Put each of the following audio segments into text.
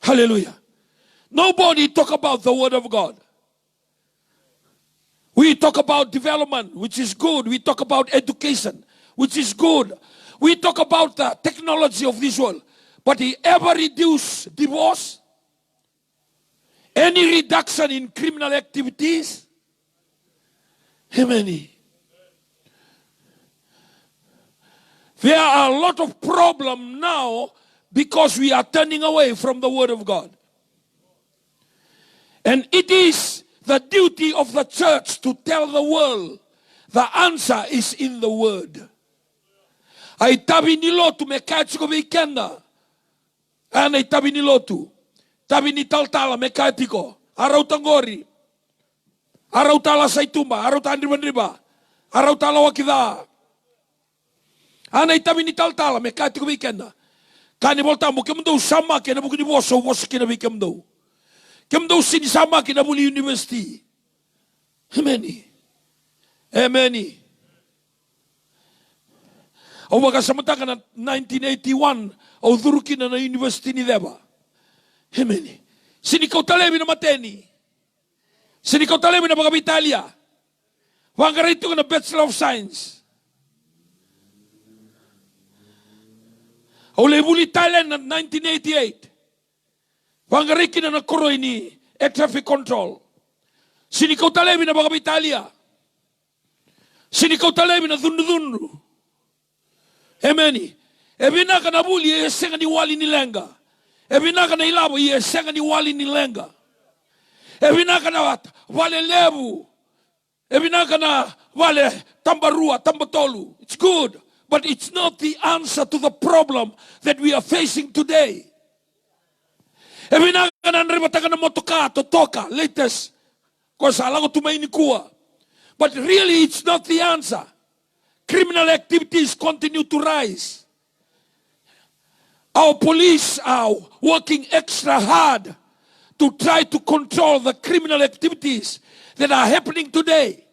Hallelujah. Nobody talk about the word of God. We talk about development, which is good. We talk about education, which is good. We talk about the technology of this world. But he ever reduce divorce? Any reduction in criminal activities? Amen. There are a lot of problems now because we are turning away from the word of God. And it is the duty of the church to tell the world the answer is in the word. Ai tabi ni lotu me kaitiko weekenda. Ana tabi ni lotu. Tabi ni taltala me kaitiko. Arau tangori. Arau tala saitumba. Arau tandriba. Arau tala wakida. Ana tabi ni taltala me kaitiko weekenda. Kani voltamu kemdo sama ke na bukini boso ke na weekendo. Kemdo sini sama ke na buli university. Amen. Amen. Au makasamata na 1981 au dhuruki na university ni deba. Amen. Sini kau talebi na mateni. Sini kau talebi na mga Italia. Wangarito na Bachelor of Science. Au lebuli Thailand na 1988. Wangariki na nakoroi ni air traffic control. Sini kau talebi na mga Italia. Sini kau talebi na dhundu. Amen. Ebina kana buli yesenga ni wali ni lenga. Ebina kana ilabo yesenga ni wali ni lenga. Ebina kana wale lebu. Ebina kana wale tambarua, tambatolu. It's good, but it's not the answer to the problem that we are facing today. Ebina kana nribata kana motoka totoka latest kosa alago tumaini kuwa. But really it's not the answer. Criminal activities continue to rise. Our police are working extra hard to try to control the criminal activities that are happening today.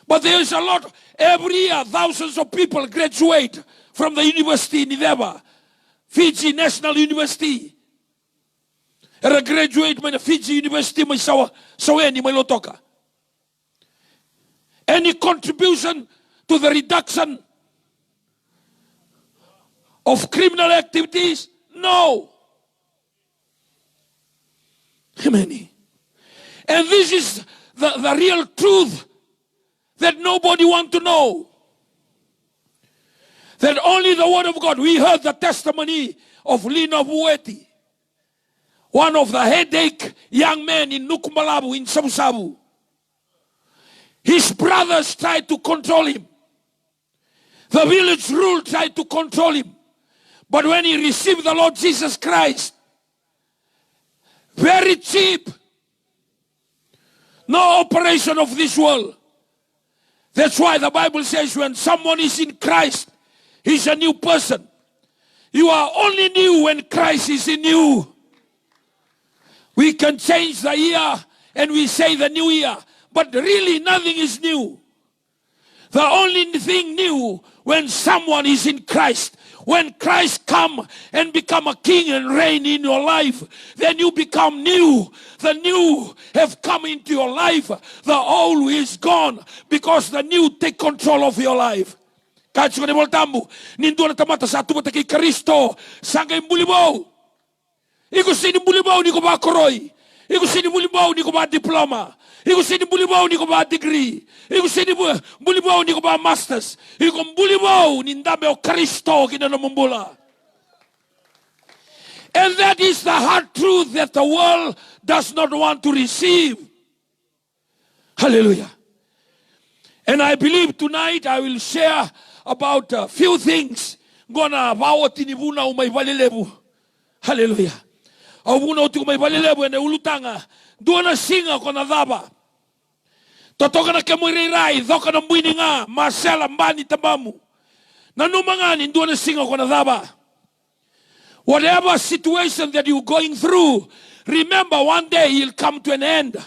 But there is a lot. Every year, thousands of people graduate from the university in Ideba, Fiji National University. Era graduate from Fiji University, may saweni may lotoka. Any contribution to the reduction of criminal activities? No. Amen. And this is the real truth that nobody wants to know. That only the word of God. We heard the testimony of Lino Bueti, one of the headache young men in Nukumbalabu, in Sabu. His brothers tried to control him. The village rule tried to control him. But when he received the Lord Jesus Christ, very cheap, no operation of this world. That's why the Bible says when someone is in Christ, he's a new person. You are only new when Christ is in you. We can change the year and we say the new year. But really nothing is new. The only thing new when someone is in Christ. When Christ come and become a king and reign in your life, then you become new. The new have come into your life. The old is gone because the new take control of your life. Kahit ni voltambu, nindo na tamata sa tumata kay Kristo, sangay bulibaw. Iko sini bulibaw ni ko ba koroy. Iko sini bulibaw ni ko ba diploma. Iko sini bulibaw ni ko ba degree. Iko sini bulibaw ni ko ba masters. Iko bulibaw ni ndame o Kristo kinanamumbula. And that is the hard truth that the world does not want to receive. Hallelujah. And I believe tonight I will share about a few things. Gona bawa tinibuna umay balelebu. Hallelujah. Awuna uti umay balelebu ene ulutanga. Doon na singa ko na daba. Totoka na kemuriray, doka na mwini nga, Marcel ambani tabamu. Nanumangani, doon na singa ko na daba. Whatever situation that you're going through, remember one day you'll come to an end.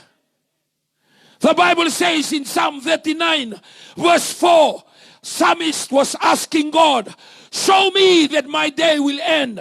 The Bible says in Psalm 39, verse 4, Psalmist was asking God, show me that my day will end.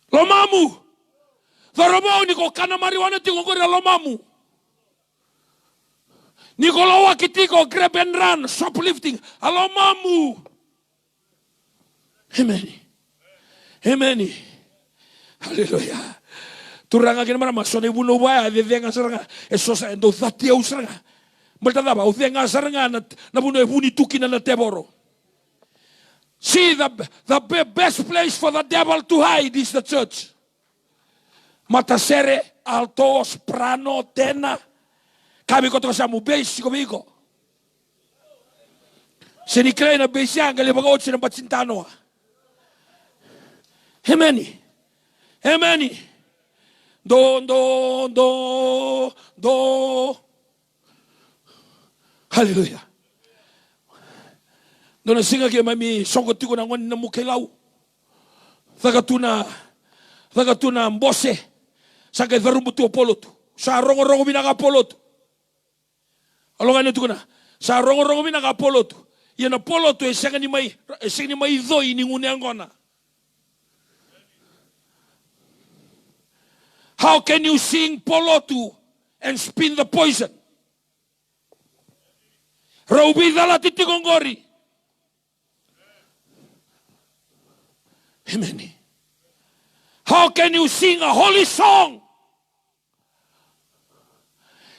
Lomamu. The Romo niko kana marijuana tingo kore lomamu. Niko lawa kitiko grab and run, shoplifting. Alomamu. Amen. Amen. Hallelujah. Turanga kina mara masone buno waya de venga saranga. Eso sa endo thati au saranga. Maltadaba u venga saranga na buno buni tukina na teboro. See, the best place for the devil to hide is the church. Matasere, altos, prano, tena. Kami ko to sa mu base ko biko. Sinikray na base yang gali bago sina batsintano. Amen. Amen. Do. Hallelujah. Dona singa ke mami songo tiko na ngoni na mukelau. Tagatuna mbose. Saka darumbutu polotu. Sa rongo binaka polotu. Alonga ne tukuna. Sa rongo binaka polotu. Yena polotu e sanga ni mai doi ni ngune angona. How can you sing polotu and spin the poison? Raubi dala titikongori. Amen. How can you sing a holy song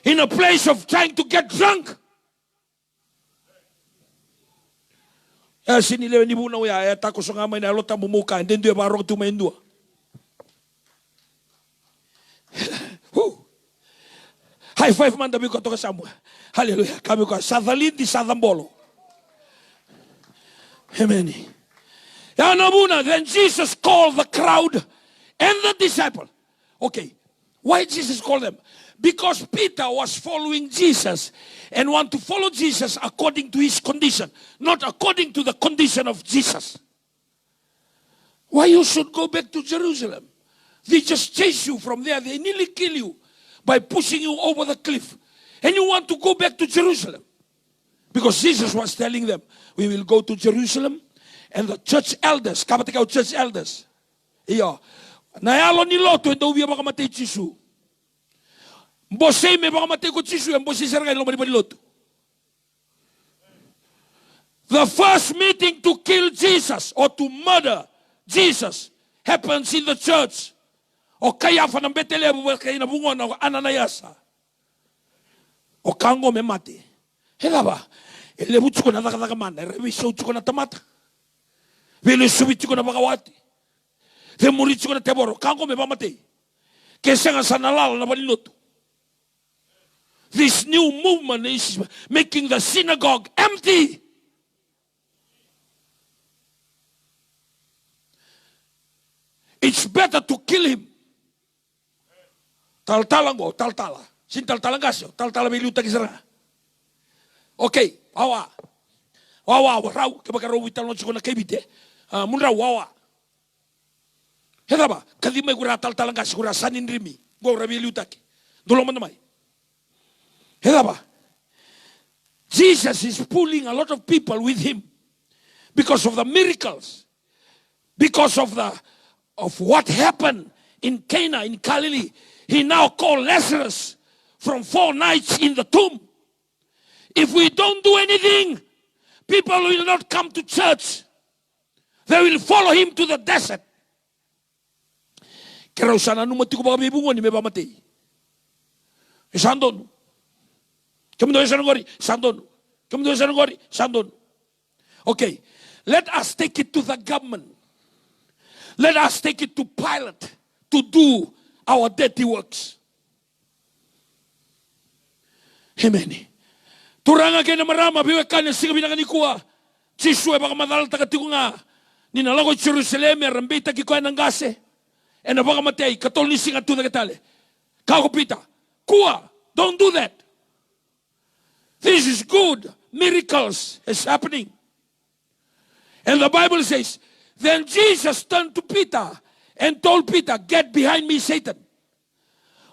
in a place of trying to get drunk? Sini lewe ni buna ya tako songa mai na lota mumuka and then do barok tu maindua. High five man dabi ko to kasamo. Hallelujah. Kami ko sadalin di sadambolo. Amen. Then Jesus called the crowd and the disciple. Okay, why Jesus called them? Because Peter was following Jesus and want to follow Jesus according to his condition, not according to the condition of Jesus. Why you should go back to Jerusalem? They just chase you from there. They nearly kill you by pushing you over the cliff. And you want to go back to Jerusalem. Because Jesus was telling them, we will go to Jerusalem. And the church elders, kapatikao church elders. Iyo. Nayalo ni loto endo ubiya baka matay Jisu. Mbose me baka matay ko Jisu, mbose sarga ilo mani loto. The first meeting to kill Jesus or to murder Jesus happens in the church. O Kayafa ng Betelehemu kay nabungon ng Ananiasa. O kango me mati. Hela ba? Elebutsu ko na nakakaman. Reviso ko na tamata. Vele subitsu ko na bakawati. Vemuritsu ko na teboro. Kango me pamati. Kesa nga sanalala na baliloto. This new movement is making the synagogue empty. It's better to kill him. Taltalang go, taltala. Sin taltalang gasyo, taltala may luta kisara. Okay, wawa. Wawa, raw, kabagaraw witalon ko na kebite. Munra wawa. Heda ba, kadi may gura taltalang gasyo, gura sanin rimi. Go rabi luta ki. Dulo man namay. Heda ba? Jesus is pulling a lot of people with him because of the miracles, because of what happened in Cana in Galilee. He now called Lazarus from 4 nights in the tomb. If we don't do anything, people will not come to church. They will follow him to the desert. Kaya sana numati ko ba bibungon ni may pamatay. Isandon. Kami doon sa nangori, sandon. Kami doon sa nangori, sandon. Okay, let us take it to the government. Let us take it to Pilate to do our dirty works. Amen. Turanga kaya na marama, biwe kanya siga binakanikua. Jisue baka madal takatiku nga. Ninalago Jerusalem, rambita kikuha ng gase. E na baka matay, katol ni singa tu na katale. Kakopita, kuha, don't do that. This is good. Miracles is happening. And the Bible says, then Jesus turned to Peter and told Peter, get behind me, Satan.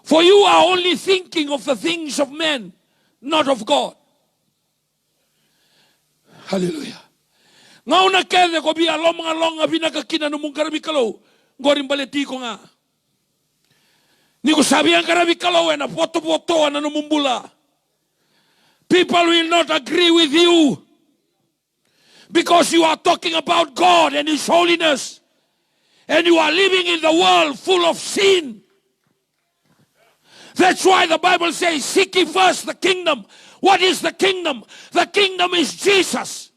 For you are only thinking of the things of men, not of God. Hallelujah. Ngauna kede ko biya long nga binakakina no mong karami kalo. Ngorin baleti ko nga. Ni ko sabi ang karabi kalaw na poto-poto na numumbula. People will not agree with you because you are talking about God and His holiness, and you are living in the world full of sin. That's why the Bible says, seek ye first the kingdom. What is the kingdom? The kingdom is Jesus.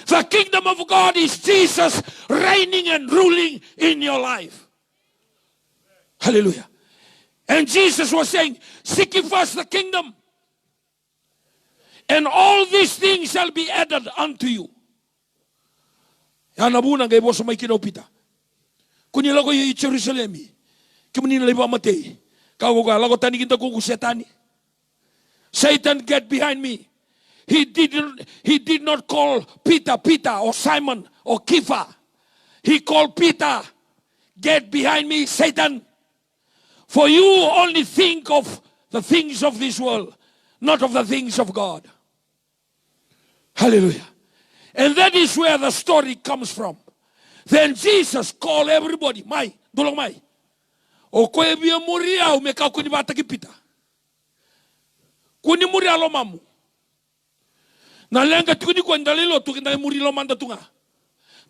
The kingdom of God is Jesus reigning and ruling in your life. Hallelujah. And Jesus was saying, seek ye first the kingdom, and all these things shall be added unto you. Yan abuna ngay boso may kinopita. Kunila ko yung Jerusalemi. Kumunina liba matay. Kago lago tani kita ko setani. Satan, get behind me. He did not call Peter or Simon or Kepha. He called Peter, get behind me, Satan. For you only think of the things of this world, not of the things of God. Hallelujah. And that is where the story comes from. Then Jesus called everybody. Mai, dulong mai. O koe bia muria o me kau kuni bata kipita. Kuni muria lo mamu. Na lenga tukuni ko ndali lotu kinda muri lo manda tunga.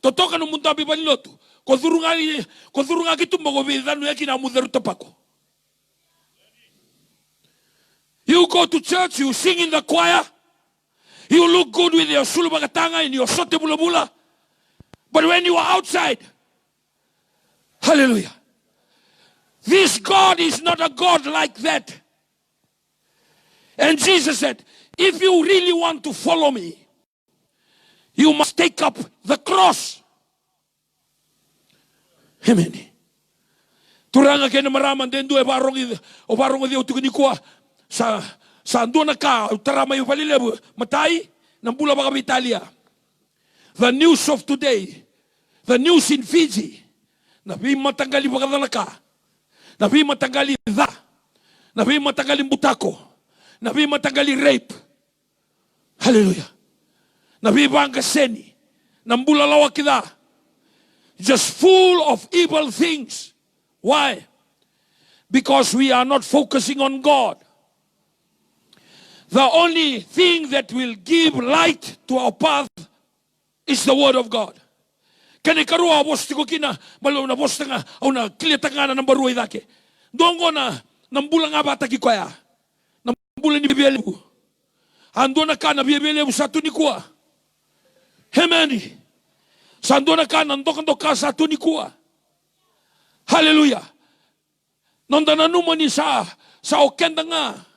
Totoka no munta bi bali lotu. Ko durunga kitumbo go bidanu yakina muderu topako. You go to church, you sing in the choir. You look good with your sulubagatanga and your sote bula bula. But when you are outside, hallelujah. This God is not a God like that. And Jesus said, if you really want to follow me, you must take up the cross. Amen. Turanga kena maraman dendu e barong di utukini kuah sa andona ka utarama yu palilebu matai nambula baka Italia. The news of today, the news in Fiji, nabi matanggali bakadalaka, nabi matanggali nabi matanggali butako, nabi matanggali rape. Hallelujah. Nabi bangaseni, nambula lawakida, just full of evil things. Why? Because we are not focusing on God. The only thing that will give light to our path is the Word of God. Kani karua bosti ko kina malo na bosta nga o na klita nga na nambaruay dake. Dongo na nambula nga bata ki kwaya. Nambula ni bibelebu. Ando na ka na bibelebu sa tunikua. Hemeni. Sando na ka nandokando ka sa tunikua. Hallelujah. Nanda na numani sa okenda nga.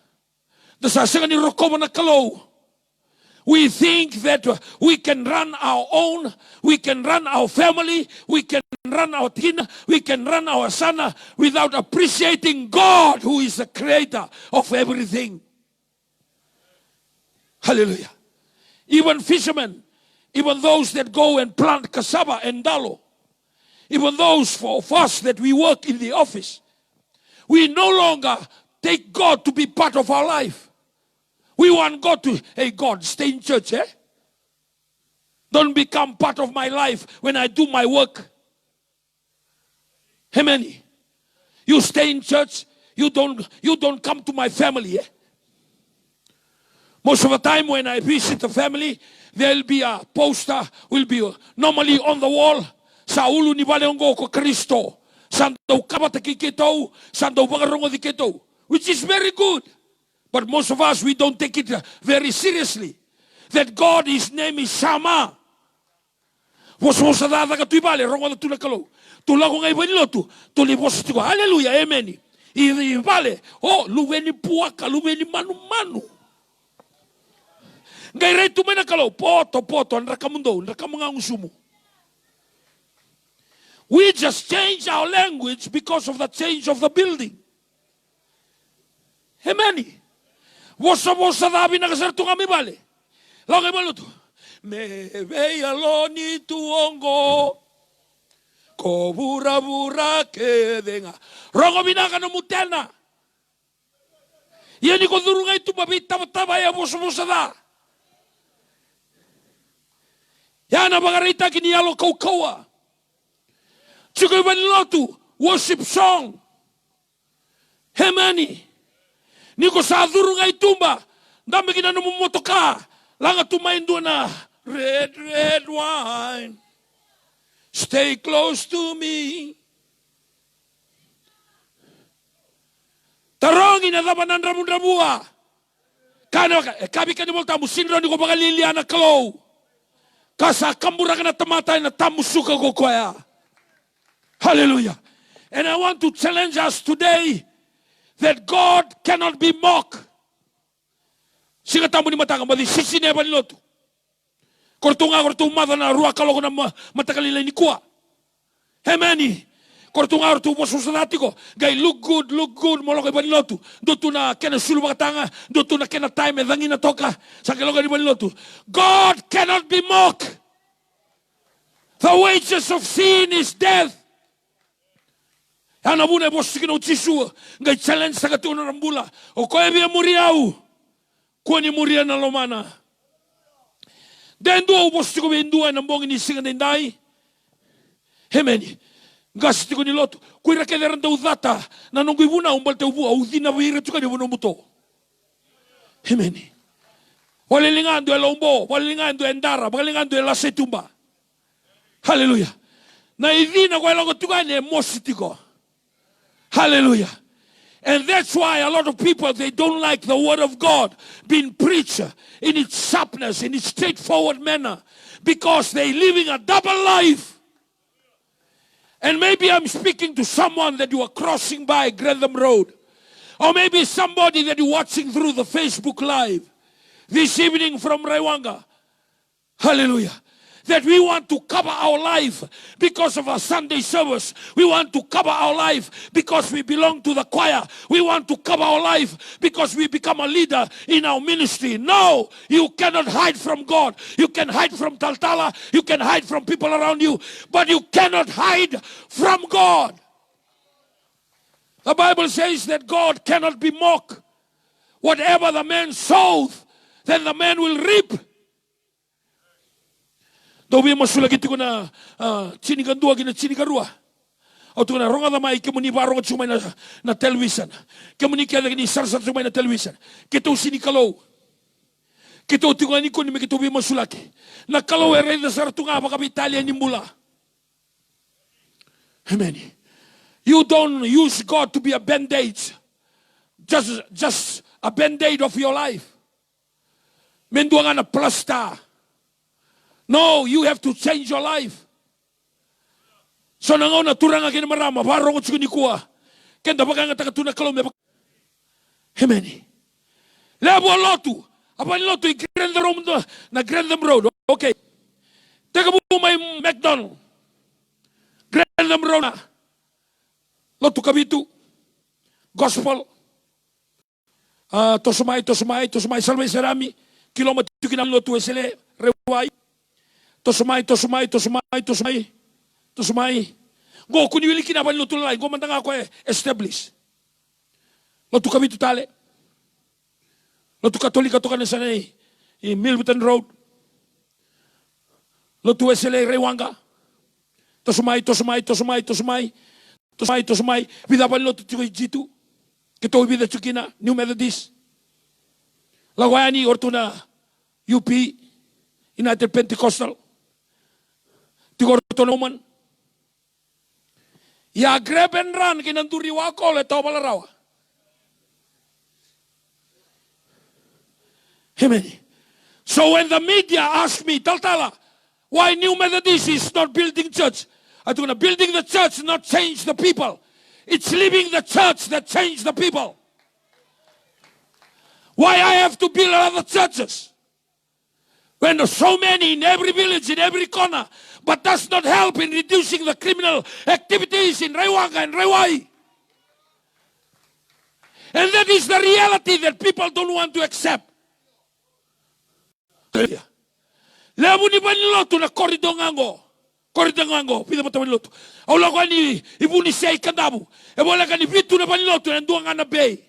We think that we can run our own, we can run our family, we can run our tina, we can run our sana without appreciating God who is the creator of everything. Hallelujah. Even fishermen, even those that go and plant cassava and dalo, even those of us that we work in the office, we no longer take God to be part of our life. We want God to, hey God, stay in church, eh? Don't become part of my life when I do my work. Amen. You stay in church, you don't come to my family, eh? Most of the time when I visit the family, there'll be a poster, will be normally on the wall. Sa ulo ni Baleongo ko Kristo. Sandaw kabata kikito, sandaw bagarongo dikito. Which is very good. But most of us, we don't take it very seriously. That God, His name is Shama. Hallelujah, amen. Oh, luweni puaka, luweni manu manu. Gairai tu mena kalau poto nrakamunga usumu. We just change our language because of the change of the building. Amen. Bosa dabi nakasarto kami bale. Lagi maluto. Me veia loni tuongo. Kobura que denga. Rogo binaka no mutena. Yani ko durunga itu babita tabaya bosa da. Yana bagarita kini yalo kaukawa. Chiko banilotu worship song. Hemani. Niko sa duru ngai tumba. Dami kina numumotoka. Langa tumain doon na. Red, red wine. Stay close to me. Tarongin na laban ng ramon-ramua. Kabi ka ni Volta, musinro ni ko baka Liliana Kalo. Kasa kambura ka na tamatay na tamusuka ko kwaya. Hallelujah. And I want to challenge us today that God cannot be mocked. Sika tamu ni matanga, madi sisi neba ni lotu. Kortunga mada na rua kaloko na matakalila ni kuwa. Hemeni. Kortunga mosu sanatiko. Gai look good, moloko iba ni lotu. Dotu na kena sulu makatanga. Dotu na kena time edangi na toka. Sakeloka iba ni lotu. God cannot be mocked. The wages of sin is death. Ana bune bosi kina uchisu. Gai challenge sa katuna rambula. O koe bia muriau. Kuani muria na lomana. Dendua bosi ko bendua na mbongi ni singa dendai. Hemeni. Gasti ko ni lotu. Kuira ke deranta udata. Na nungu ibuna umbal te ubu. Udina vira tuka ni buno muto. Hemeni. Walilingando e lombo. Walilingando e ndara. Walilingando e la setumba. Hallelujah. Na idina kwa ilongo tuka ni emositiko. Hallelujah. And that's why a lot of people, they don't like the word of God being preached in its sharpness, in its straightforward manner. Because they're living a double life. And maybe I'm speaking to someone that you are crossing by Grantham Road. Or maybe somebody that you're watching through the Facebook Live this evening from Raiwanga. Hallelujah. That we want to cover our life because of our Sunday service. We want to cover our life because we belong to the choir. We want to cover our life because we become a leader in our ministry. No, you cannot hide from God. You can hide from Taltala. You can hide from people around you. But you cannot hide from God. The Bible says that God cannot be mocked. Whatever the man sows, then the man will reap. Dobi masula gitu kuna chini kandua kina chini karua. Auto na ronga damai kemuni barong cuma na television. Kemuni kia kini sarsa cuma na television. Kita sini kalau kita tunggu ni kuni kita dobi masula ki. Na kalau era ida sar tunga apa kapi Italia ni mula. Amen. You don't use God to be a band-aid. Just a band-aid of your life. Menduangan a plaster. No, you have to change your life. So nangaw na turang akin marama, barong at ni kuha. Kenda baka nga takatuna kalome. Amen. Lebo lotu. Apan lotu, Grantham Road. Okay. Teka mo may McDonald. Grantham Road na. Lotu kabitu. Gospel. Tosumay. Salmay sarami. Kilometro kinam lotu esele. Reway. Tosumay. Go kuni wili kinaban lotu lai. Go mandang ako establish. Lotu kami tutale. Lotu Katolika to kanan sanay. Milton Road. Lotu SLA Rewanga. Tosumay. Vidaban lotu tiko jitu. Kito vida chukina. New Methodist. Lawayani ortuna UP. United Pentecostal. Tigor to naman. Ya greben ran kinanduri wako le tao balarawa. Amen. So when the media ask me, Taltala, why New Methodist is not building church? I'm going to building the church, not change the people. It's leaving the church that change the people. Why I have to build other churches? When there's so many in every village, in every corner, but does not help in reducing the criminal activities in Raiwanga and Rewai. And that is the reality that people don't want to accept. Lebu ni baniloto na koridongango. Pida mo baniloto. Aula ko ni ibuni sei kandabu. E wala ka ni bitu na baniloto na duanga na bay.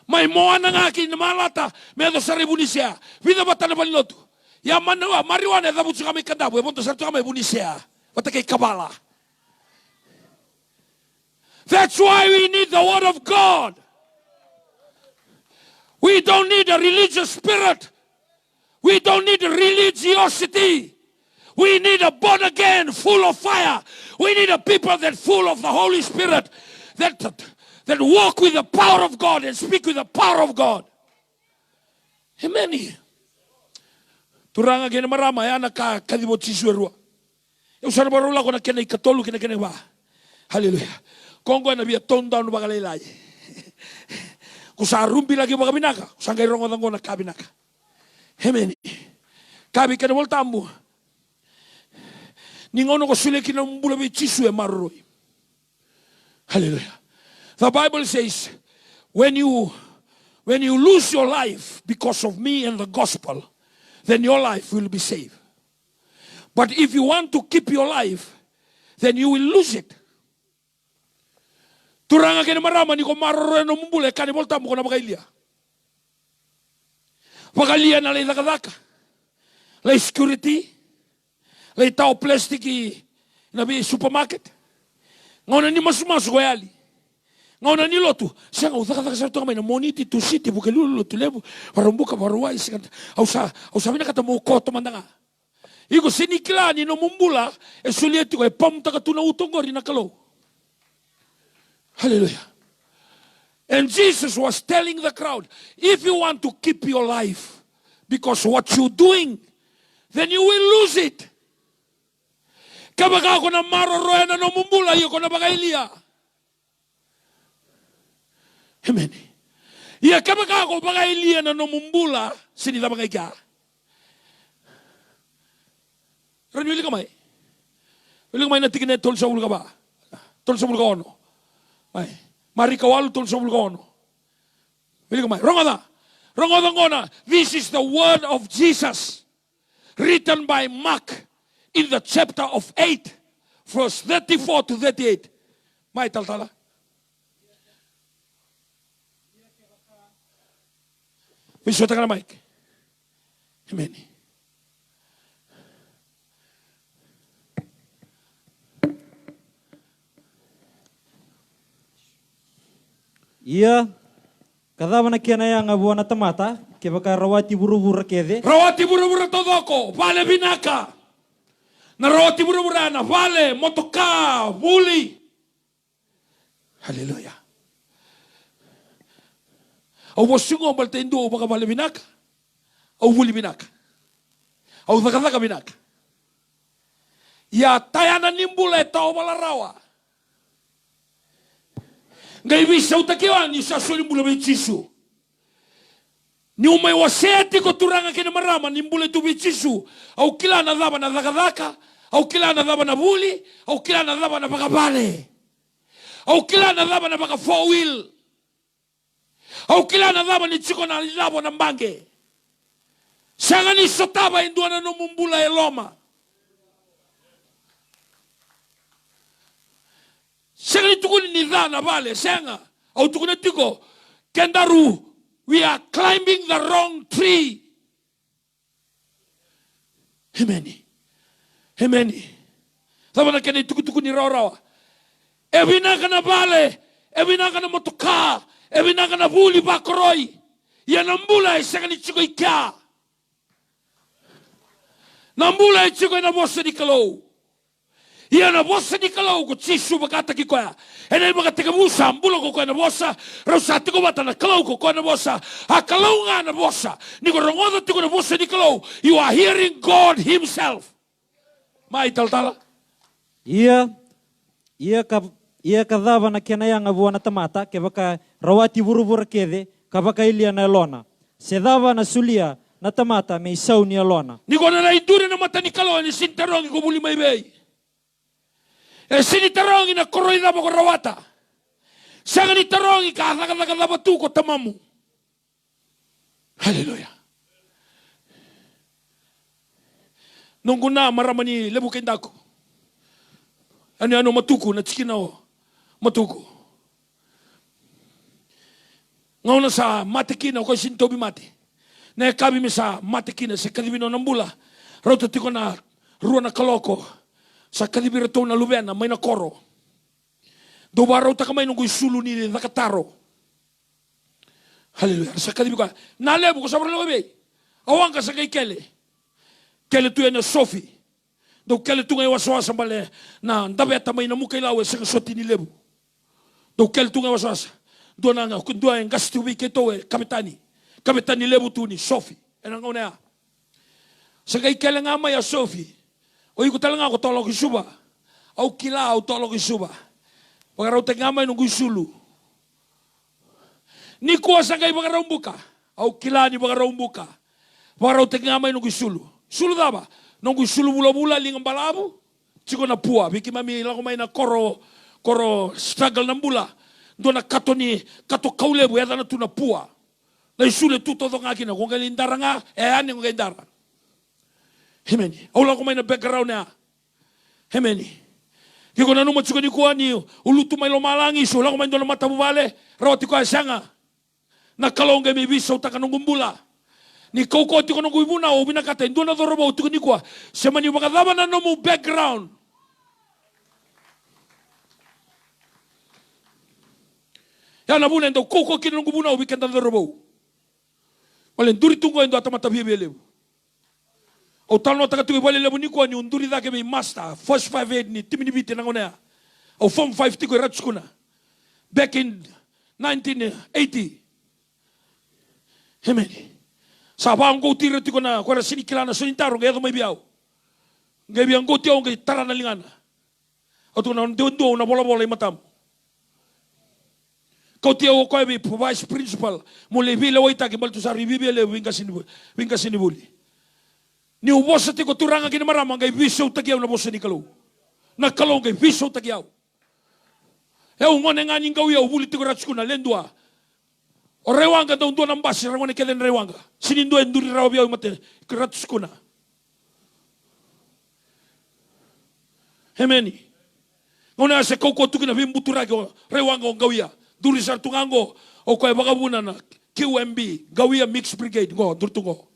May moa na nga akin na malata. May do sa ibuni siya. Pida bata na baniloto. Yaman na mariwana dabu sa kami kandabu. E monto sa to kami ibuni siya. Bata kay kabala. That's why we need the Word of God. We don't need a religious spirit. We don't need religiosity. We need a born again, full of fire. We need a people that full of the Holy Spirit, that walk with the power of God and speak with the power of God. Amen. Turanga kena marama ya na kadibo tisuerua. Eu sana barula kona kena ikatolu kena ba. Hallelujah. Kongo na bia tonda no bagalelai. Kusa rumbi lagi bagabinaka, kusangay rongo dango na kabinaka. Amen. Kabi kena voltambu. Ningono ko sule kina mbula bi chisu e marroi. Hallelujah. The Bible says, when you lose your life because of me and the gospel, then your life will be saved. But if you want to keep your life, then you will lose it. Turanga kene marama ni ko marroi no mbule kani voltambu ko na bagailia. Bagailia na le dakadaka. La security. Lei tau plastiki na bi supermarket. Ngona ni masumasu ko yali. Ngona ni lotu. Sanga utaka sa to na moniti to city buke lulu to levu parumbuka paruai sikanta. Au sa bina kata mo koto mandanga. Igo sinikilani no mumbula e sulieti ko e pom taka tuna utongori na kalo. Hallelujah. And Jesus was telling the crowd, if you want to keep your life because what you're doing, then you will lose it. Kabaga ko na maroroya na no mumbula iyo ko na bagailia. Amen. Iya kabaga ko bagailia na no mumbula sini da bagaiga. Renuli kamay. Wili kamay na tikine tol sa ulga ba. Tol sa ulga ono. Ay, mari kawal tol sa ulga ono. Wili kamay. Rongada. Rongada ngona. This is the word of Jesus written by Mark in the chapter of 8, verse 34 to 38. May taltala. Bisota ka na Mike. Amen. Ia kadava na kiana yang abuana na tamata ke baka rawati buru-buru kede. Rawati buru-buru todoko, vale binaka. Na rawati buru-buru na vale motoka, buli. Hallelujah. Au bosingo balte indo baka vale binaka. Au buli binaka. Au zakazaka binaka. Ya tayana nimbula tao balarawa. Ngai visa utakiwa ni sasuli mbula bichisu. Ni umai waseti ko turanga kene marama ni mbule tu bichisu. Au kila na dhaba na dhakadhaka. Au kila na dhaba na buli. Au kila na dhaba na baka bale. Au kila na dhaba na baka four wheel. Au kila na dhaba ni chiko na labo na mbange. Sanga ni sotaba induana no mumbula eloma. Sanga ni tukuni ni dhana vale, sanga. Au tukuni tiko, kendaru, we are climbing the wrong tree. Hemeni. Hemeni. Sabana kene tukuni rawa. Ebina kana vale, ebina kana motoka, ebina kana vuli bakoroi. Yanambula sanga ni chiko ikia. Nambula e chiko na bossa di kalau. Ia na bossa di kalau ko chisu bakata ki koya. Ene bakata ka musa ambulo ko na bossa, rausa tiko bata na kalau ko na bossa. A kalau nga na bossa. Ni ko rongodo tiko na bossa di kalau. You are hearing God himself. Mai taltala. Ia kadava na kena yang abuana na tamata ke baka rawati buru-buru kede ka baka ilia na lona. Sedava na sulia na tamata may isaw ni alona. Ni ko na naiduri na mata ni kalo ni sintarong ko buli may bay. E sinitarong na koroy na ko rawata. Sanga ni tarong ka nakakadaba tu ko tamamu. Hallelujah. Nung kuna maramani lebu kendako. Ano matuko na chikina o. Matuko. Ngauna sa matikina ko sintobi mati. Na kabi mi sa matikina sa kadibino ng bula. Rauta tiko na ruwa na kaloko. Sa kadibiro to na lubena may na koro. Do baro ta kamay nung sulu ni nakataro. Haleluya. Sa kalibi ko. Nalebu ko sa baralo be. Awang ka sa kay Kele. Kele tu na Sophie. Do Kele tu ngay waswasa bale na ndabe tamay na mukay lawe sa soti ni lebu. Do Kele tu ngay waswasa. Do na nga kundo ang gastu bi keto kapitani. Kapitani lebu tu ni Sophie. Enang ona. Sa kay Kele nga may Sophie. O ko talaga ko tolo ko suba. Au kila au tolo ko suba. Pagaraw ta ngamay nung sulu. Ni kuwa sa kay pagaraw buka. Au kila ni pagaraw buka. Pagaraw ta ngamay nung sulu. Sulu daba. Nung sulu bula-bula lingang balabu. Chiko na puwa. Biki mami lang kumay na koro struggle ng bula. Doon na kato kaulebu. Yada na tu na puwa. Na isule tu todo nga kina. Kung kalindara nga. Ani kung kalindara. Hemeni. Au lang kumay na background na. Hemeni. Kiko na numa chiko ni kuwa ni. Ulutu may lumalangi. So lang kumay doon na mata bubale. Rawati ko asyanga. Nakalongga may bisaw taka nung gumbula. Ni koko tiko nung guibuna o binakata. Ndo na dorobo tiko ni kuwa. Sema ni wakadama na nomu background. Ya nabuna ndo koko kina nung guibuna o bikanda dorobo. Wale nduri tungo ndo atamata biye lebu. O talo taka tuwe wale lebu ni kuwa ni unduri dake may master. First 5-8 ni timi ni biti nangonea. O form 5 tiko iratskuna. Back in 1980. Hemeni. Saba ang tira tiko na kwara sinikilana sonintaro ngaya may biyaw. Ngaya biyang tiyaw ngaya tara na lingana. O to na doon na bola-bola imatam. Kau tiyaw ko ay vice principal. Muli bila waita kimal to sa ribibile wingka sinibuli. Ni ubosa tiko turanga kinamarama ngaya bisaw tagyaw na bosa ni kalo. Nakalo ngaya bisaw tagyaw. Ngone nga ning gawiyaw buli tiko ratskuna lendua. O rewanga daw doon ang basi, rangone kelen rewanga. Sinindo ang duri raw biyaw mate, kiratus ko na. Hemeni. Ngona sa koko tukin na bimbuturagi o rewanga o gawiya. Duri sa tungango o kaya bakabunan na QMB, gawiya mixed brigade, go, durtungo.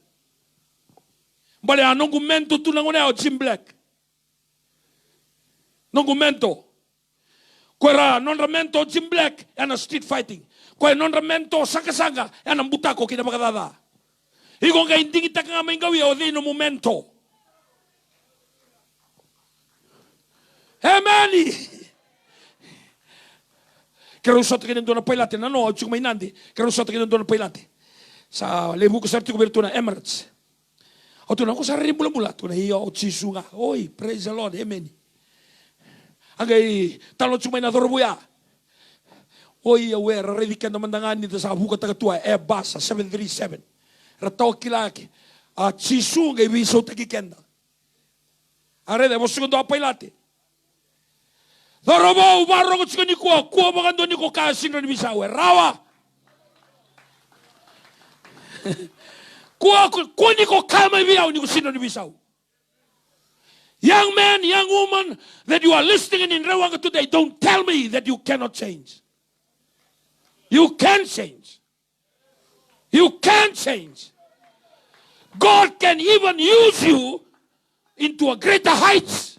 Bale, anong gumento tu nangone o Jim Black. Nong gumento. Kuera non ramento Jim Black and a street fighting. Kuera non ramento sanga-sanga and ang butako kinabakadada. Iko nga hindi kita nga may gawi o di no momento. Amen. Kerusot ka doon na pailate. Nano, at may nandi. Kerusot ka doon na pailate. Sa lebu ko sa artiko berto na Emirates. O to na ko sa rin mula-mula. To na hiyo o chisu nga. Oy, praise the Lord. Amen. Angay talon sumay na dorobuya. Oy, aware, redikan naman nga nito sa buka tagatua, Airbus 737. Rataw kilaki. At sisu ngay biso tagikenda. Arede, mo segundo apay lati. Dorobo, barong at siya ni kuwa baka doon ni ko kasing rin bisawe. Rawa. Kuwa ni ko kamay biyaw ni ko sino ni bisaw. Young man, young woman, that you are listening in Rewanga today, don't tell me that you cannot change. You can change. You can change. God can even use you into a greater heights.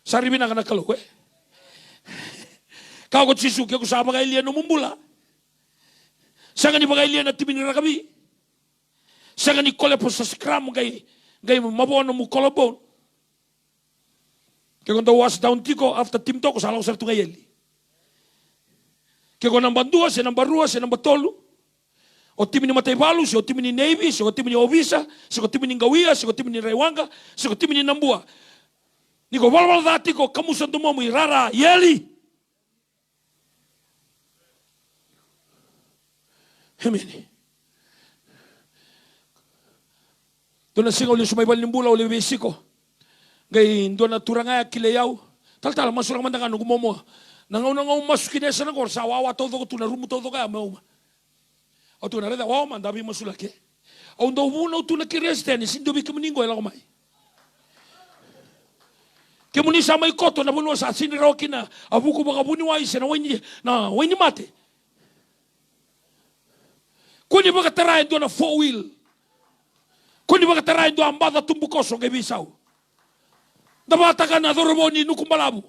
Saribi na ka nakalo eh. Kau ko Chisuke ko sa bagay liyan numumbula. Sa ni bagay liyan at timinira kami. Sa ni kolepo sa scrum kay mabono mo kolobon. Kaya kung was down tiko after team to ko sa alaw sa tungayeli. Kaya kung number 2, si number 2, si number 3. O tim ni Matay Balu, si o tim ni Navy, si o tim ni Ovisa, si o tim ni Gawia, si o tim ni Rewanga, si o tim ni Nambua. Niko walwal dati ko kamusan tumomo irara yeli. Amen. Doon na singaw yung sumaybal ng bula o libisi ko. Ngayon, doon na turangaya kilayaw. Tal-tal, masulang man na nga, gumomo. Nangaw-nangaw masukinesa na ko, sa wawa todo ko, tunarumo todo kaya, mauma. O tunareda, wawa man, dabi masulake. O ndaw muna o tunakireste, sindubi kamuningo, ilang kumay. Kemuni sa may koto, nabuno sa sinirawakin na, abuko baka buniway siya na wani mate. Kuni baka tarayan doon na 4-wheel. Kuni baka tarayan doon ang bata tumbukoso kay bisaw. Nabata ka na dorobo ni nukumbalabu.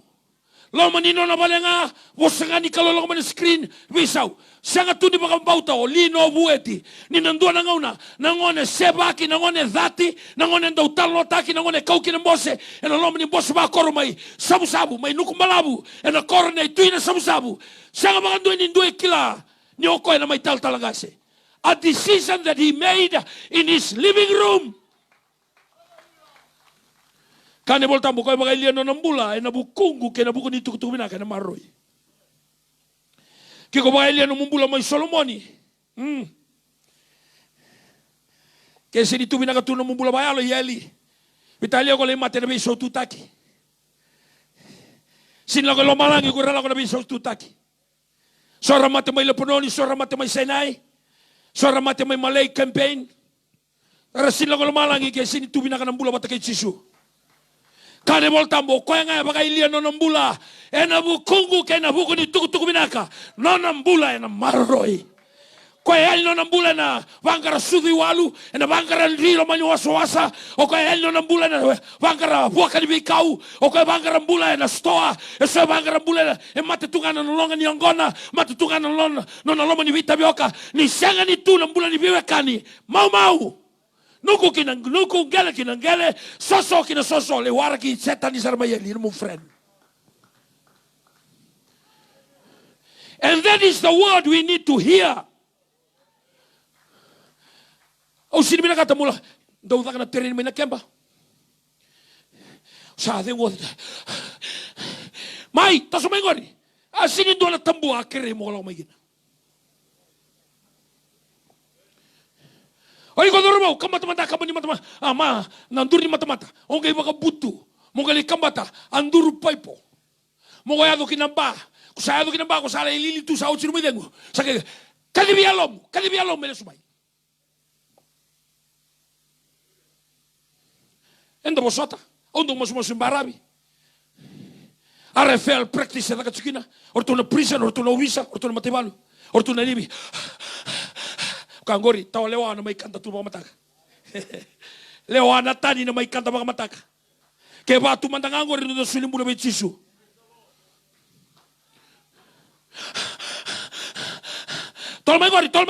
Lo manino na balenga, wosangani kalolong man screen, wisaw. Sanga tu ni bakambauta o lino bueti. Ni nandua nangauna, nangone sebaki, nangone dhati, nangone ndau talo taki, nangone kauki na mbose, ena lo mani mbose ba koro mai sabu-sabu, mai nuku malabu, ena koro na ituina sabu-sabu. Sanga makandua ni ndue kila, ni oko ena mai talagase. A decision that he made in his living room. Kane volta mo koy bagay liano ng bula, na bukungu kaya na buko ni tukutukumina kaya na maroy. Kiko bagay liano ng bula may Solomoni. Kaya sinitubina ka tuno ng bula bayalo yeli. Vitalio ko lang mate na biso tutaki. Sinla ko lomalangi ko rala ko na biso tutaki. Sora mate may lapunoni, sora mate may senay, sora mate may Malay campaign. Pero sinla ko lomalangi kaya sinitubina ka ng bula bata kay Jisu. Kane volta mo ko nga bagay liano ng bula ena bukungu kaya na buko ni tukutukuminaka no ng bula ena maroy ko el no ng bula na bangara sudi walu ena bangara rilo manyo wasa o ko el no ng bula na bangara buaka ni bikau o ko bangara bula na stoa eso bangara bula e matutungan no longa ni angona matutungan no lomo ni vita bioka ni sanga ni tu ng bula ni biwekani mau Nuku gele kinangele, soso kina soso, le wara ki setani sarmayeli, mon friend. And that is the word we need to hear. O sini mina kata mula, daw na terin mina kemba. Sa de word. Mai, taso mengori. Asini do na tambu akere mo lang magina. Oi ko dormo kamata-mata kabani mata ama nandur ni mata-mata onge baka butu mongali kambata anduru paipo mongo yado kinamba kusayado kinamba ko sala ilili tu sa uchiru midengo sake kadibialom mele sumai enda bosota ondo mos barabi arefel practice da kachukina ortuna prison ortuna visa ortuna matebalu ortuna libi Kangori, tao lewa na may kanta tu mga mataka. Lewa na tani na may kanta mga mataka. Kaya ba tumandang angori na sulim mo na may Jisu. Tol mengori, 5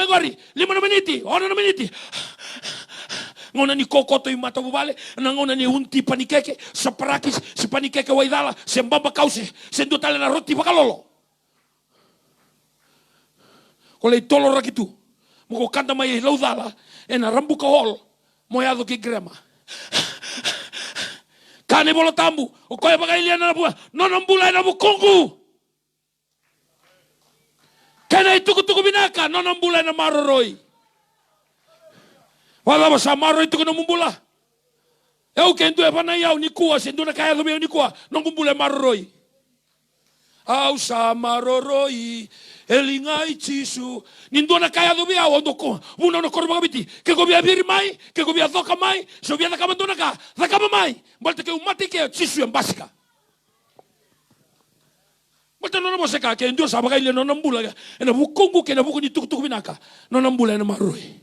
na miniti, 1 na miniti. Ngona ni kokoto yung mata bubale, ngona ni unti panikeke, sa parakis, si panikeke waidala, sembamba kause, sendo tala na roti pakalolo. Kolay tolo rakitu. Mo kanta mai laudala ena rambu ka hol moyado ki grema kane bolo tambu o koe bagay liana na bua no nambula na bukungu kane tuku binaka no nambula na maroroi wala ba sa maroroi tuku no mumbula eu kendo e bana yau ni kuwa sendo na kaya do ni kuwa no mumbula maroroi au sa maroroi Elingai Jisu, nindo na kaya do bia ondo ko, una no korba biti, ke go bia biri mai, ke go bia doka mai, so bia na kamandona ka, na kama mai, bolte ke umati ke Jisu embasika. Bolte no mo seka ke ndio sabaga ile no nambula, ena bukungu ke na buku ni tuku binaka, no nambula na maroi.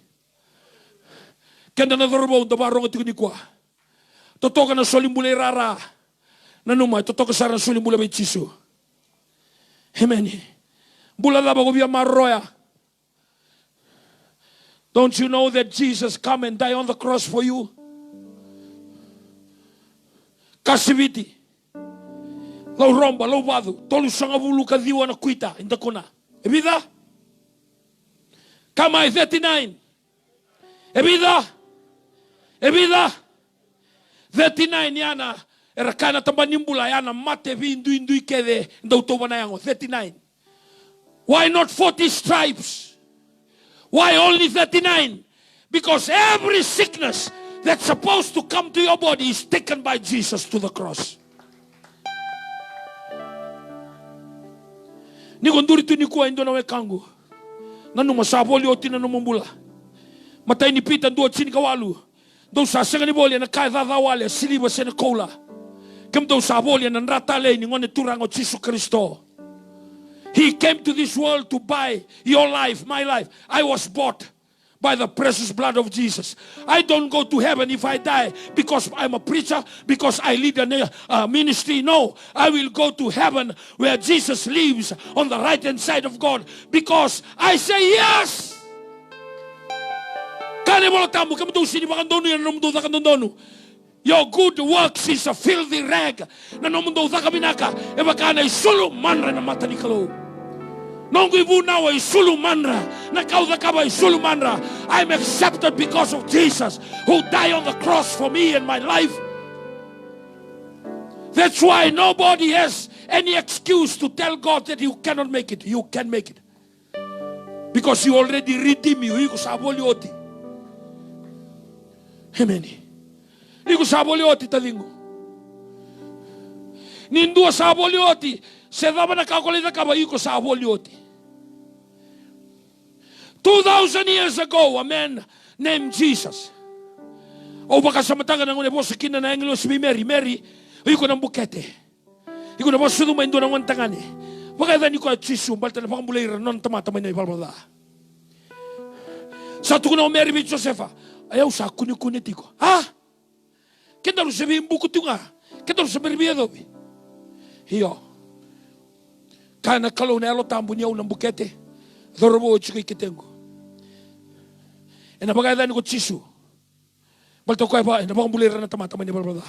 Kenda na dorbo do barongo tuku ni kwa. Totoka na solimbule rara. Na numa totoka sara solimbule be Jisu. Amen. Don't you know that Jesus come and die on the cross for you? Kasiviti. Lau romba, lau vadu. Tolu sangavulu kadiwa na kuita. Inda kuna. Ebida? Kamai 39. Ebida? 39 yana. Erakana tambanimbula yana mate vindu ikede. Inda utoba na yango. 39. Why not 40 stripes? Why only 39? Because every sickness that's supposed to come to your body is taken by Jesus to the cross. Ni konduri tu ni kuwa indo na wekangu. Nanu masaboli oti na numumbula. Matay ni pita ndo chini kawalu. Do sa senga ni boli na kai dada wale siliba sena kola. Kem do saboli na nratale ni ngone turango Jisu Kristo. He came to this world to buy your life, my life. I was bought by the precious blood of Jesus. I don't go to heaven if I die because I'm a preacher, because I lead a ministry. No, I will go to heaven where Jesus lives on the right hand side of God because I say yes. Your good works is a filthy rag. I'm accepted because of Jesus who died on the cross for me and my life. That's why nobody has any excuse to tell God that you cannot make it. You can make it. Because you already redeemed you. Amen. Iku sabolioti talingo. Nindua sabolioti. Sedaba na kakolita kaba iku sabolioti. 2,000 years ago, a man named Jesus. O baka sa matanga ng una bosa kina na englo si Mary. Mary, iku ng bukete. Iku na bosa duma indo ng wantangani. Baka dan iku at sisu, balta na pakambulay non tama-tama na ipalbala. Sa tuko na Mary with Josefa. Ayaw sa kuni-kuni tiko. Ha? Kita harus sabihin buku tu nga. Kita harus berbeda. Hiyo. Kana kalau nelo tambu niya unang bukete. Dorobo chuki kitengo. Ena bagay dan ko chisu. Balto ko ba ena bang bulira na tama-tama ni balbala.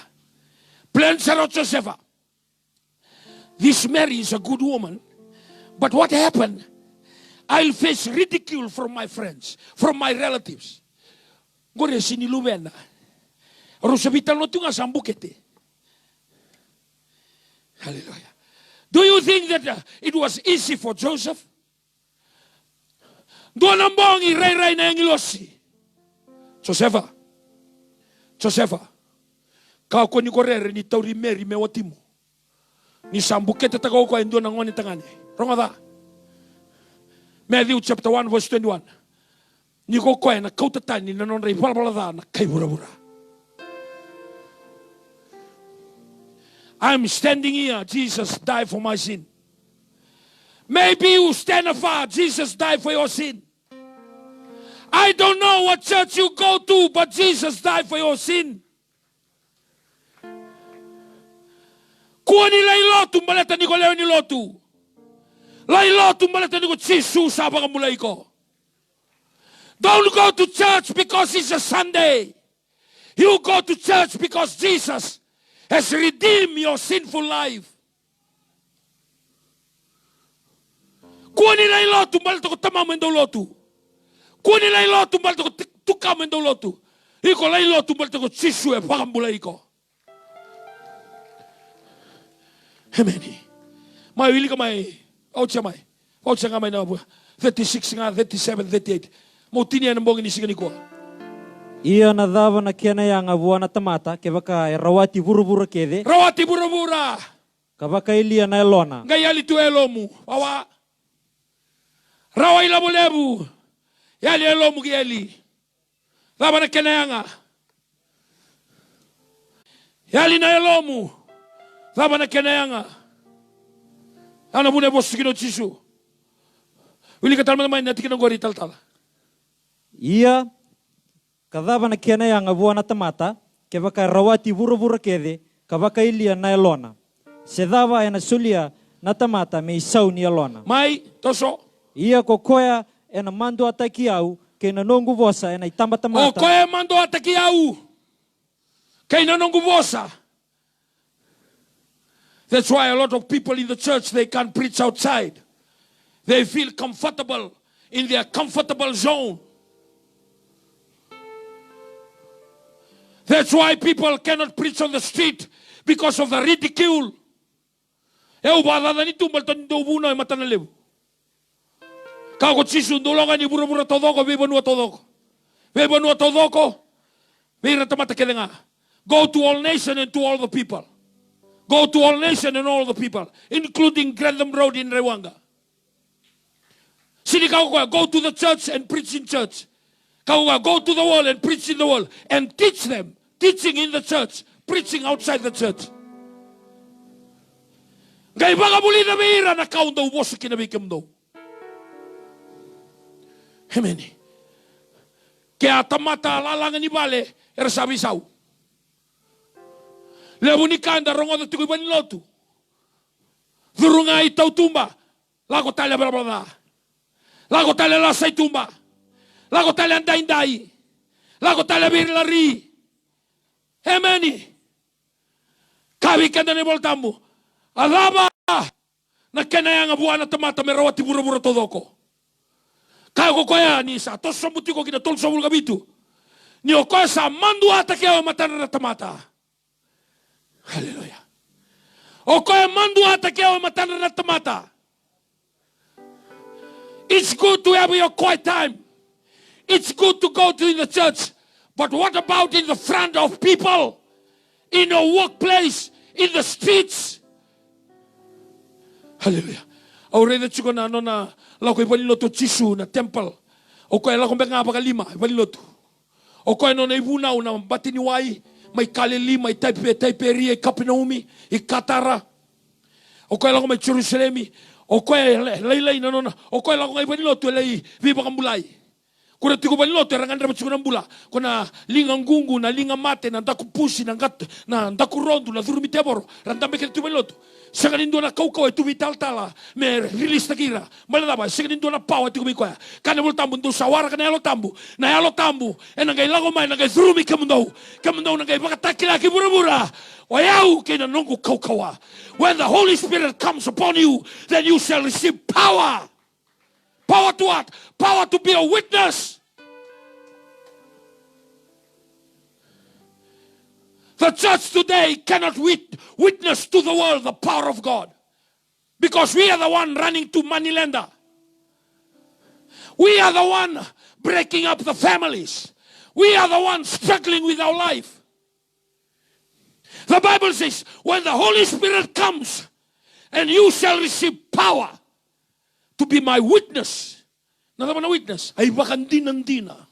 Plan sa Josefa. This Mary is a good woman. But what happened? I'll face ridicule from my friends, from my relatives. Gore sinilubena. Rosabital no tunga sambukete. Hallelujah. Do you think that it was easy for Joseph? Doon ang bong iray-ray na yung ilosi. Josefa. Kau ko ni korere ni tauri Mary me watimu. Ni sambukete tagaw ko endo ng ngoni tangani. Rongada. Matthew chapter 1 verse 21. Ni ko ko na kautatan ni nanon ray balbalada na kay bura-bura. I'm standing here. Jesus died for my sin. Maybe you stand afar. Jesus died for your sin. I don't know what church you go to, but Jesus died for your sin. Kuha nila ilotu, malata ni ko leo ni lotu. La ilotu, malata ni ko Jesus, sabang mulay ko. Don't go to church because it's a Sunday. You go to church because Jesus has redeemed your sinful life. Kuha nila ilotu, malata ko tamang mendo lotu. Kuha nila ilotu, malata ko tukam mendo lotu. Iko la ilotu, malata ko chisu e pakambulay ko. Amen. May wili ka may, oucha nga may na 36 nga, 37, 38. Mo tinia ng bongin isigan ko. Ia na dava na kiana yang avua na tamata ke baka rawati buru-buru kede. Rawati buru-bura. Kabaka ilia na elona. Ngayali tu elomu. Awa. Rawa ila molebu. Yali elomu giyali. Dava na kiana yanga. Yali na elomu. Dava na kiana yanga. Ana bune bosu kino chisu. Wili katal man na tikino gori tal. Ia kadava na kiana yang avua na tamata ke baka rawati buru-buru kede kabaka ilia na elona. Sedava ena sulia na tamata me isau ni elona. Mai toso. Ia kokoya ena mando ataki au ke na nongu vosa ena itamba tamata. O koe mando ataki au. Ke na nongu vosa. That's why a lot of people in the church, they can't preach outside. They feel comfortable in their comfortable zone. That's why people cannot preach on the street because of the ridicule. Eu badada ni tumbal tan do buna matanalebu. Ka ko chisu ndolonga ni buru-buru todoko be banu todoko. Be banu todoko. Be ratamata kelenga. Go to all nation and to all the people. Go to all nation and all the people, including Grantham Road in Rewanga. Sini kau go to the church and preach in church. Kau go to the world and preach in the world and teach them. Teaching in the church, preaching outside the church. Gay baga muli na bihira na kaun daw boso kinabikim daw. Amen. ke atamata lalanga ni bale era sabi sau. Lebu ni kanda rongo da tuku bani lotu. Durunga itau tumba. Lago tale berabada. Lago tale lasai tumba. Lago tale andai-andai. Lago tale birlari. Emeni. Kabi kanda ni voltambu. Alaba. Na kena yang abuana tamata merawati bura-bura todoko. Kaya ko kaya ni sa to sambuti ko kina tol sabul gabitu. Ni o kaya sa mandu ata kaya matana na tamata. Hallelujah. O kaya mandu ata kaya matana na tamata. It's good to have your quiet time. It's good to go to the church. But what about in the front of people? In your workplace? In the streets? Hallelujah. Aure de chuko na no na la ko ipaniloto chisu na temple. O ko la ko benga pa kalima ipaniloto. O ko no na ibuna una batini wai mai kaleli mai taiperi kapinaumi I Katara. O ko la ko mai Jerusalemi. O ko lei no na. O ko la ko ipaniloto lei viva kambulai. Kura tiko paniloto rangandra machukuna mbula. Kona linga ngungu na linga mate na ndaku pusi na ndaku rondu na dhurumi teboro. Randambe kele tu paniloto. Sagalindo na kau tu vital tala me release takira maladaba sagalindo na pau ati kumikoya kana voltambu ndo sawara kana yalo tambu na yalo tambu ena ngai lago mai na ngai zurumi kamundo na ngai bakatakila ki burabura wayau kena nongu kaukawa. When the Holy Spirit comes upon you, then you shall receive power. Power to what? Power to be a witness. The church today cannot witness to the world the power of God. Because we are the one running to moneylender. We are the one breaking up the families. We are the one struggling with our life. The Bible says, when the Holy Spirit comes, and you shall receive power to be my witness. Nada man a witness? Ay bakan dinandina.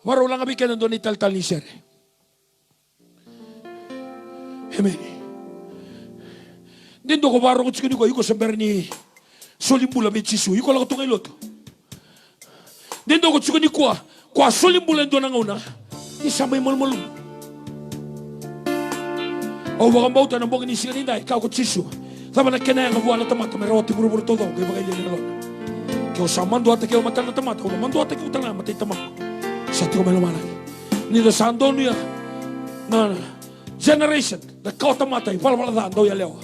Waro lang abi kanan doon italtal ni sir. Amen. Dendo ko waro ko chikini ko yuko samber ni solimbula mechisu. Yuko lang tungay loto. Dendo ko chikini ko kwa solimbula ndo nanguna. Isabay malmalum. O wakang bauta ng bongin isigan inday. Ikaw ko chisu. Tama na kena yang abuan na tamata. Merawati buru-buru todo. Kaya bakay liyan nalon. Kaya sa mando ata kaya matan na tamata. Kaya mando ata kaya utang na matay tamata. Sa tiyo malumalay. Nida sa andon niya na generation na kautamata ipalpaladaan daw yalewa.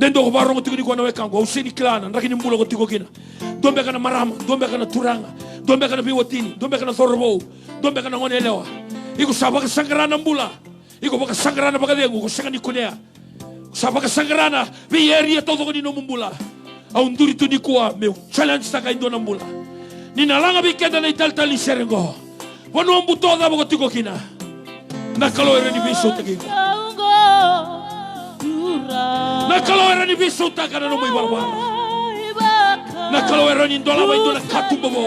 Dendo ko barong tiko ni ko na wekang ko usini klana nakin imbulo ko tiko kina. Dombe ka na marama, dombe ka na turanga, dombe ka na biwatini, dombe ka na thorbo, dombe ka na ngonelewa. Iko sabaka sangrana mbula. Iko baka sangrana baka dengu ko sangani kunea. Sabaka sangrana biyeria todo ko ni no mbula. Au nduri tu ni ko meu challenge ta kaindo na mbula. Ninalanga bikenda na italtal ni serengo. Wano ang buto na mga tiko kina. Nakaloera ni biso tagiko. Nakaloera ni biso tagana no may barbara. Nakaloera ni indola ba indola katumbo mo.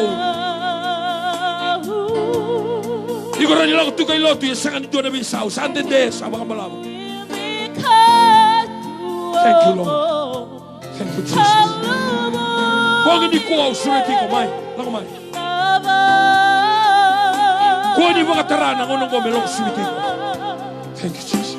Igora nila ko tukay loto yung sangan ito na bisaw. Saan din des? Abang malabo. Thank you, Lord. Thank you, Jesus. Huwag hindi ko au sureti ko, may. Lang may. Kung hindi mga tarana, unang ko melong sureti ko. Thank you, Jesus.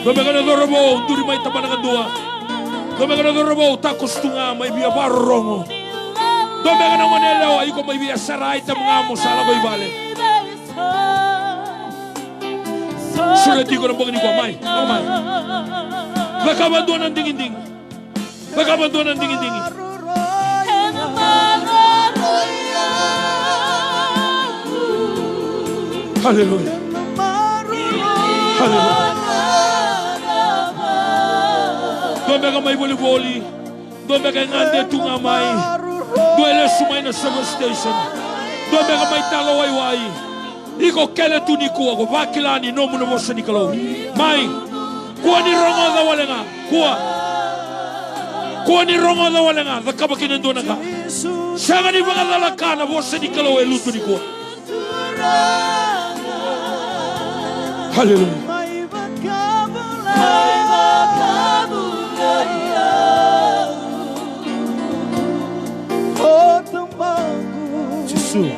Dome ka na dorobo, duri may tapan ng dua. Dome ka na dorobo, takos tunga, may biya barongo. Dome ka na ngonelo, ay ko may biya saray ta mga mo sa alagoy bale. Sureti ko na bangin ko, may. May. Nakabanduan ang dingin-ding. Nakabanduan ang dingin-ding. Hallelujah. Hallelujah. Dombe ka may boli-boli. Dombe ka ngande tunga may. Duele sumay na service station. Dombe ka may talaway-way. Iko kele tu ni kuwa ko. Bakilani no muna mo sa ni kalaw. May. Kuwa ni rongo da wala nga. Kuwa. Kuwa ni rongo da wala nga. Daka bakinan doon nga. Siya nga ni mga lalaka na mo sa ni kalaw luto ni kuwa. Hallelujah. Jesus.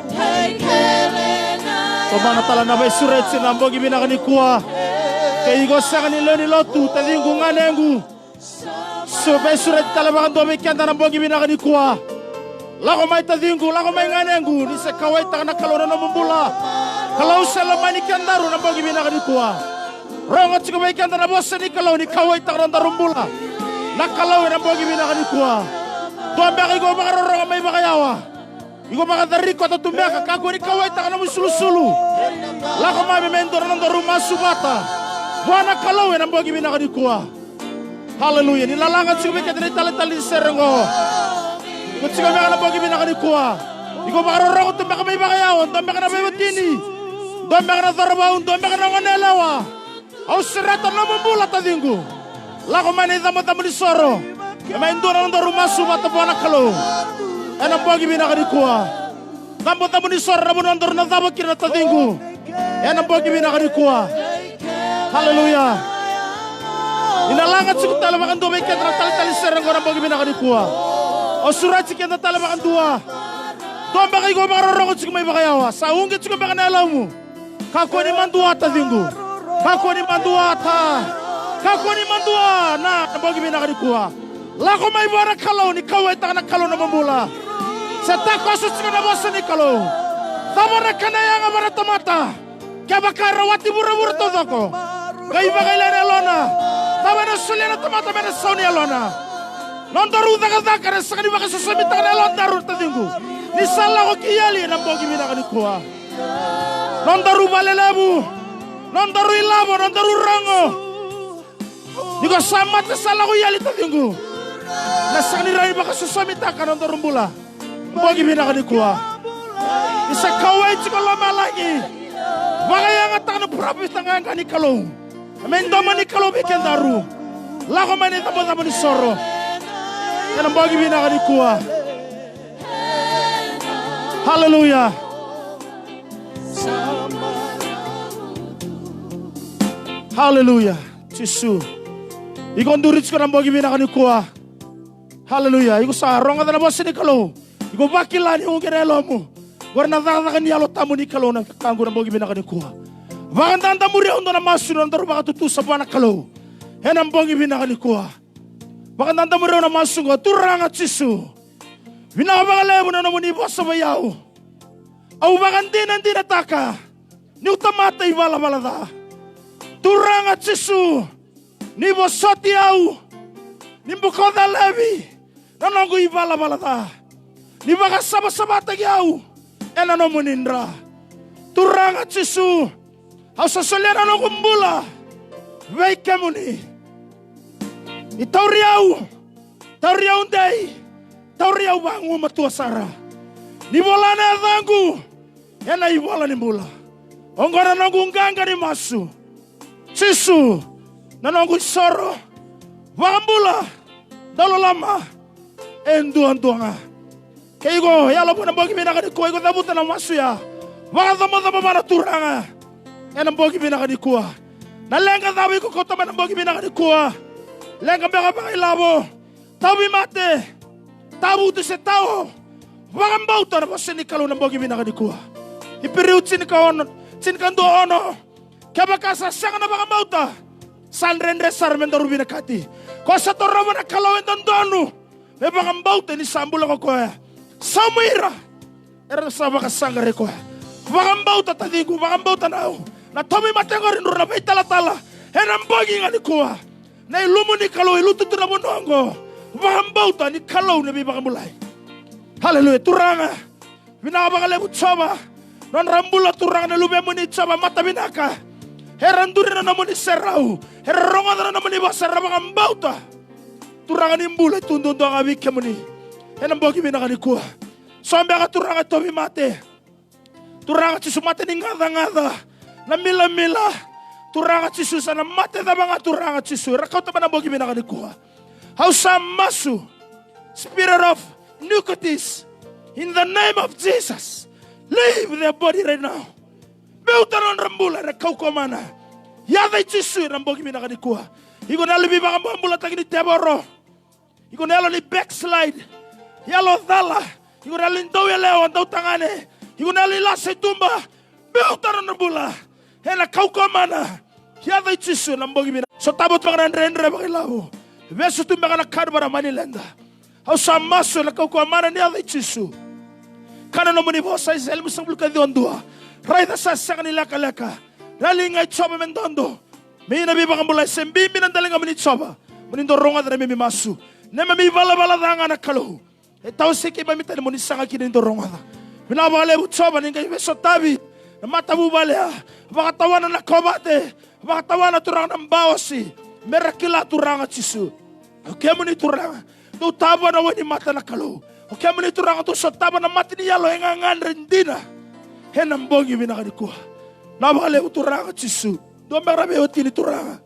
Tomana tala na vai suret sinambogi binakani kuwa. Kaigo sa kanilo ni lotu tadingu nganengu. So vai suret tala bakan dobe kanda nambogi binakani kuwa. Lako mai tadingu, lako mai nganengu. Ni se kawai takana kalora na mumbula. Kalau salamani kandaru nambogi binakani kuwa. Rongo chiko vai kanda na bossa ni kalau ni kawai takana darumbula. Na kalau nambogi binakani kuwa. Tuambe kigo bakaro rongo mai bakayawa. Iko makadari ko tatumeka kako ni kawai takana musulu-sulu. Lako mami mentor nando rumah subata. Buana kalau yang nambogi binakani kuwa. Haleluya. Ni lalangan sube ketene tali-tali serengo. Ko tsika meka nambogi binakani kuwa. Iko makaroro ko tumeka may bakayawan, tumeka na bebetini. Tumeka na tharabaun, tumeka na nganelawa. Au serata na mumbula tadingu. Lako mani tamo-tamo ni soro. Mentor nando rumah subata buana kalau. Enam pagi binakani kuwa. Tampo-tampo ni sora rabu nandor na tabo kira tadingu. Enam pagi binakani kuwa. Haleluya. Inalangat siku tala makan dua beket tali-tali serang orang pagi binakani kuwa. O surat siku tala makan dua. Domba kai go makarorong siku may bakayawa. Saungge siku makan elamu. Kako ni mandua tadingu. Kako ni mandua ta. Kako ni mandua na pagi binakani kuwa. Lako may buara kalau ni kawai takana kalau na mambula. Seta kosus na bosa ni kalau. Tamara kana yang amara tomata. Kabaka rawati bura-bura todoko. Kai bakaila elona. Tamana suliana tomata mena sauni elona. Nondaru daga-daga na sakani baka susamita na elon daru tadingu. Ni sala ko kiyali na bogi binakani kuwa. Nondaru balelebu. Nondaru ilabo, nondaru rango. Niko samat na sala ko yali tadingu. Nasakani rai baka susamita ka nondaru mbula. Bogi binakani kuwa. Isa kawai chiko lama lagi. Baka yang atang na propis tangan ka ni kalau. Mendoma ni kalau bikin daru. Lako mani tamo-tamo ni soro. Yan ang bogi binakani kuwa. Hallelujah. Hallelujah. Jesus. Ikon durit ko ng bogi binakani kuwa. Hallelujah. Iko sa ronga na boss ni kalau. Iko bakilani yung kinelo mo. Warna nakakakan niya lo tamo ni kalau na kakanggo ng bogi binakani kuwa. Baka tanda mo rin na masunod na baka tutusa pa na kalau. Yan ang bogi binakani kuwa. Baka tanda mo rin na masunod. Turang at sisu. Binakabangalay mo na naman ibo sa bayaw. Au baka hindi nataka. Ni utamatay bala-balada. Turang at sisu. Ni bo sotiaw. Ni bukoda levi. Nanongo ibala-balada. Ni baka sama-sama tagyaw. E nanomunindra. Turang at sisu. Au sasolya nanong kumbula. Wake mo ni. Itauriaw. Tauriaw day. Tauriaw bangu matua sara. Ni bola na dangu. Ena ibola ni bola. Ongora nangu nganga ni masu. Sisu. Nanongo soro. Wambula. Dalo lama. Enduan-duanga. Kaigo yala po na bogi binakani kuwa. Iko tabutan na masu ya. Waka tama-tama mana turanga. Yan ang bogi binakani kuwa. Nalenga tabi ko kotama ng bogi binakani kuwa. Lenga baka pakilabo. Tabi mate. Tabu to sa tao. Wakang bauta na basta ni kalau ng bogi binakani kuwa. Ipiriut sinikaon. Sinikando ono. Kaya sasang na baka bauta. Sanrendre sarmen daru binakati. Ko sa torama na kalawin dondonu. May baka bauta ni sambula ko kuya. Samira. Era sa baka sangare kuya. Wakang bauta tadigo. Wakang bauta na ako. Na tomi matengo rin na may tala-tala. Henang bogi nga ni kuwa. Na ilumo ni kalau ilututo na mo nongo. Wakang bauta ni kalau na may baka mulay. Hallelujah. Turanga. Binakabangalay mo tsaba. Non rambula turanga na lubi mo ni tsaba. Mata binaka. Heranduri na naman ni seraw. Heronga na naman ni basara wakang bauta. Turanga ni mbulay. Tundundo ang abik ka mo ni. Henang bogi binaka ni kuwa. Sombe ka turanga tomi mate. Turanga si sumate ni ngada-ngada. Na mila-mila. Turangat si Susa na mate na mga turangat si Susa. Rakaw naman ang bogi binakani kuha. Hausa masu. Spirit of iniquities. In the name of Jesus. Leave their body right now. Beutaron rambula na kaukomana. Yada itisu rambogi minakanikua. Iko na libi baka mbula tagini teboro. Iko na ni backslide. Yalo dhala. Iko na lindaw yaleo andaw tangane. Iko na lase tumba. Beutaron rambula. Hela kaukomana. Yada itisu rambogi mina. So tabot baka nandre baka ilabo. Vesu tumba ka na karbara manilenda. Au samaso na kaukomana ni yada itisu. Kana no muni vosa Israel musang bulka diondua. Raida sa kanila kalaka. Ralinga choba mendondo. Mina biba kambula sembi mina dalinga muni choba. Muni doronga dare mimi masu. Nema mi bala danga na kalo. E tau siki ba mitani muni sanga kini doronga. Mina bale bu choba ninga beso tabi. Na mata bu bale ya. Baka tawana na kobate. Baka tawana turanga na mbawasi. Merakila turanga chisu. Okay muni turanga. Do taba na wani mata na kalo. Okay muni turanga to sotaba na mati ni yalo engangan rendina. Henam bongi binakadikua. Nabale uturanga chisu. Dombe rabe otini turanga.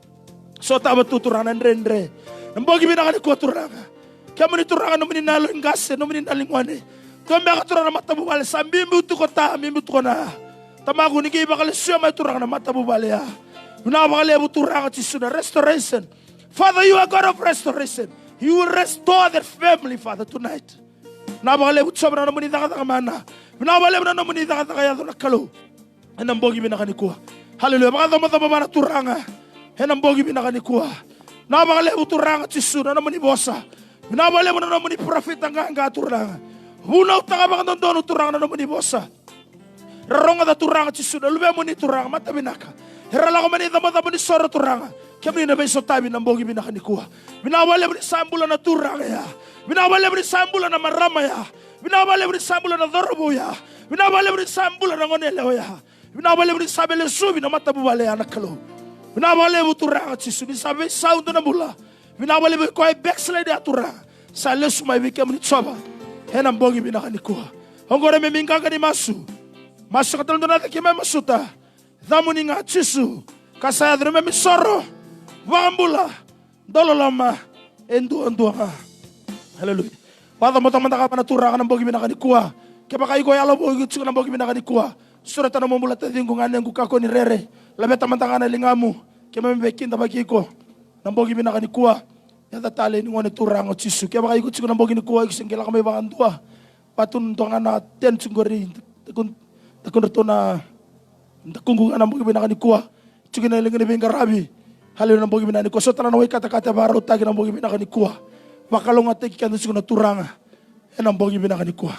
Sotaba tu turanga ndrendre. Nambogi binakadikua turanga. Kia muni turanga no muni nalo ingase no muni nalingwane. Dombe akaturanga matabu bale sambimbi utukota mimbi utukona. Tamagu nigi bakale sioma turanga na matabu bale ya. Nabale uturanga chisu na restoration. Father, you are God of restoration. You will restore their family, Father, tonight. Nabale utsobra na muni daga mana. Nabale na muni daga ya na kalo. Henam bogi binakanikua. Hallelujah. Baka dama mana turanga. Henam bogi binakanikua. Nabale uturanga chisu na muni bosa. Nabale na muni prophet nga turanga. Huna utaka baka dono turanga na muni bosa. Ronga da turanga chisu na lube muni turanga mata binaka. Herala ko mani dama muni soro turanga. Kami na beso tabi na bogi binakanikua. Binawale muni sambula na turanga ya. Binawale muni sambula na marama ya. Binawale muni sambula na dhorobo ya. Binawale muni sambula na ngonele ya. Binawale muni sabele subi na matabu wale ya nakalo. Binawale muni turanga chisu. Bisabe sound na bula. Binawale muni koi backslide ya turanga. Sa lesu mai wike muni choba. Hena bogi binakanikua. Hongore me minganga ni masu. Masu katalando natin kime masuta. Dhamuni nga chisu. Kasaya dhrume misoro. Wambula. Dololama. Endu nga. Hallelujah. Father, mo tamanda ka panatura ka ng bogi binakanikua. Kaya baka iko yalo bogi tsuk ng bogi binakanikua. Surata na mumula tayo kung ano yung kukako ni Rere. Labi tamanda ka na lingamu. Kaya mamibekin tabaki ko. Ng bogi binakanikua. Yata tali ni ngone tura ngo chisu. Kaya baka iko tsuk ng bogi nikua. Iko singkila kami baka andua. Patun to nga na ten tsungori. Takun rato na takunggungan ng bogi binakanikua. Tsukin na ilang nabing garabi. Hallelujah ng bogi binakanikua. So tala na way kata-kata baro tagi ng bogi binakanikua. Bakalong ate kikan sa turanga. Yan ang bogi binakanikua.